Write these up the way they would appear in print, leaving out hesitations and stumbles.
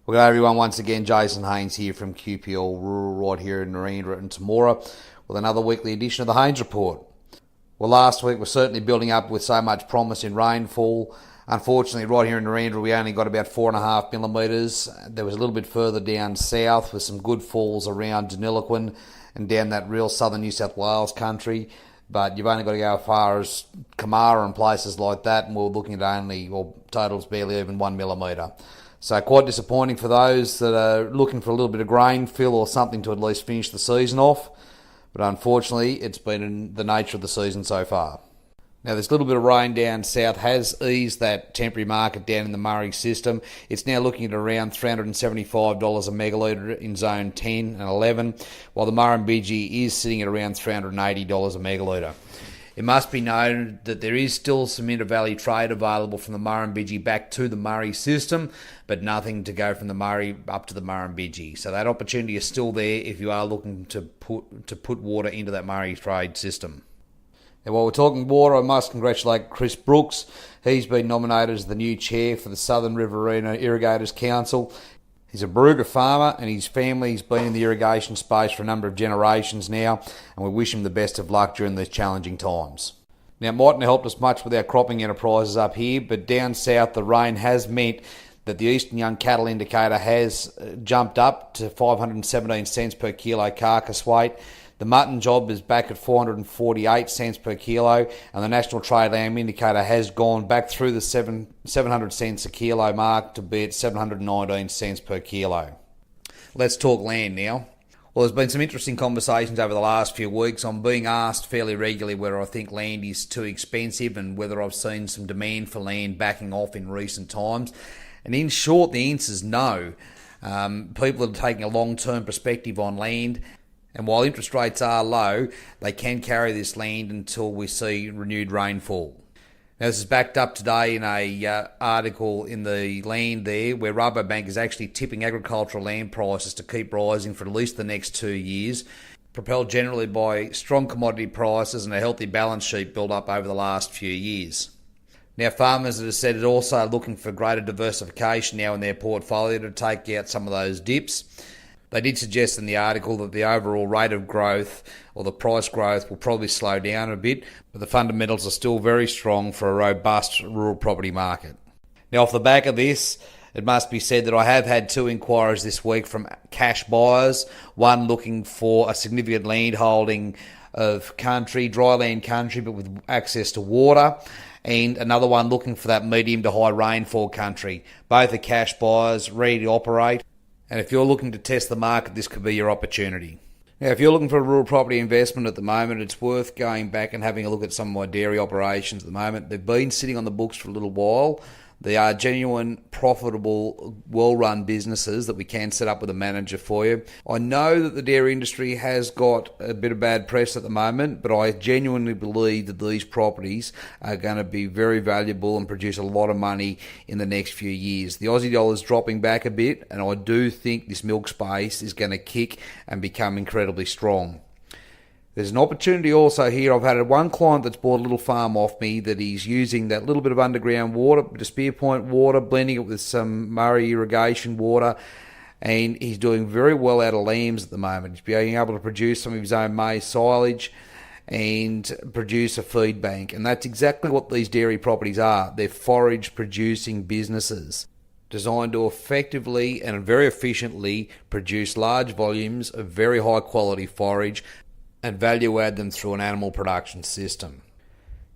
Well, g'day everyone, once again, Jason Haines here from QPL Rural right here in Narendra and Temora with another weekly edition of the Haines Report. Well, last week we're certainly building up with so much promise in rainfall. Unfortunately, right here in Narendra we only got about 4.5 millimetres. There was a little bit further down south with some good falls around Deniliquin and down that real southern New South Wales country. But you've only got to go as far as Kamara and places like that, and we're looking at only, or totals barely even 1 millimetre. So quite disappointing for those that are looking for a little bit of grain fill or something to at least finish the season off. But unfortunately, it's been in the nature of the season so far. Now, this little bit of rain down south has eased that temporary market down in the Murray system. It's now looking at around $375 a megalitre in zone 10 and 11, while the Murrumbidgee is sitting at around $380 a megalitre. It must be noted that there is still some intervalley trade available from the Murrumbidgee back to the Murray system, but nothing to go from the Murray up to the Murrumbidgee. So that opportunity is still there if you are looking to put water into that Murray trade system. Now, while we're talking water, I must congratulate Chris Brooks. He's been nominated as the new chair for the Southern Riverina Irrigators Council. He's a Barooga farmer and his family's been in the irrigation space for a number of generations now, and we wish him the best of luck during these challenging times. Now, it mightn't have helped us much with our cropping enterprises up here, but down south the rain has meant that the Eastern Young Cattle Indicator has jumped up to 517 cents per kilo carcass weight. The mutton job is back at 448 cents per kilo, and the National Trade Lamb Indicator has gone back through the 700 cents a kilo mark to be at 719 cents per kilo. Let's talk land now. Well, there's been some interesting conversations over the last few weeks. I'm being asked fairly regularly whether I think land is too expensive and whether I've seen some demand for land backing off in recent times. And in short, the answer is no. People are taking a long-term perspective on land. And while interest rates are low, they can carry this land until we see renewed rainfall. Now, this is backed up today in a article in the Land there, where Rabobank is actually tipping agricultural land prices to keep rising for at least the next 2 years, propelled generally by strong commodity prices and a healthy balance sheet built up over the last few years. Now, farmers, as I said, are also looking for greater diversification now in their portfolio to take out some of those dips. They did suggest in the article that the overall rate of growth or the price growth will probably slow down a bit, but the fundamentals are still very strong for a robust rural property market. Now, off the back of this, it must be said that I have had 2 inquiries this week from cash buyers, one looking for a significant land holding of country, dry land country, but with access to water, and another one looking for that medium to high rainfall country. Both are cash buyers, ready to operate. And if you're looking to test the market, this could be your opportunity. Now, if you're looking for a rural property investment at the moment, it's worth going back and having a look at some of my dairy operations at the moment. They've been sitting on the books for a little while. They are genuine, profitable, well-run businesses that we can set up with a manager for you. I know that the dairy industry has got a bit of bad press at the moment, but I genuinely believe that these properties are going to be very valuable and produce a lot of money in the next few years. The Aussie dollar is dropping back a bit, and I do think this milk space is going to kick and become incredibly strong. There's an opportunity also here. I've had one client that's bought a little farm off me that he's using that little bit of underground water, to spear point water, blending it with some Murray irrigation water, and he's doing very well out of lambs at the moment. He's being able to produce some of his own maize silage and produce a feed bank, and that's exactly what these dairy properties are. They're forage producing businesses designed to effectively and very efficiently produce large volumes of very high quality forage and value add them through an animal production system.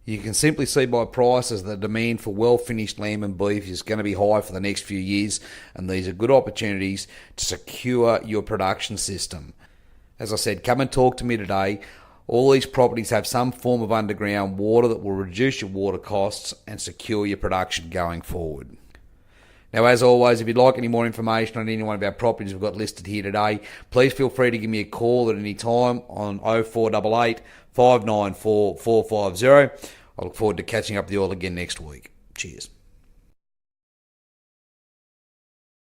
You can simply see by prices that the demand for well-finished lamb and beef is going to be high for the next few years, and these are good opportunities to secure your production system. As I said, come and talk to me today. All these properties have some form of underground water that will reduce your water costs and secure your production going forward. Now, as always, if you'd like any more information on any one of our properties we've got listed here today, please feel free to give me a call at any time on 0488 594 450. I look forward to catching up with you all again next week. Cheers.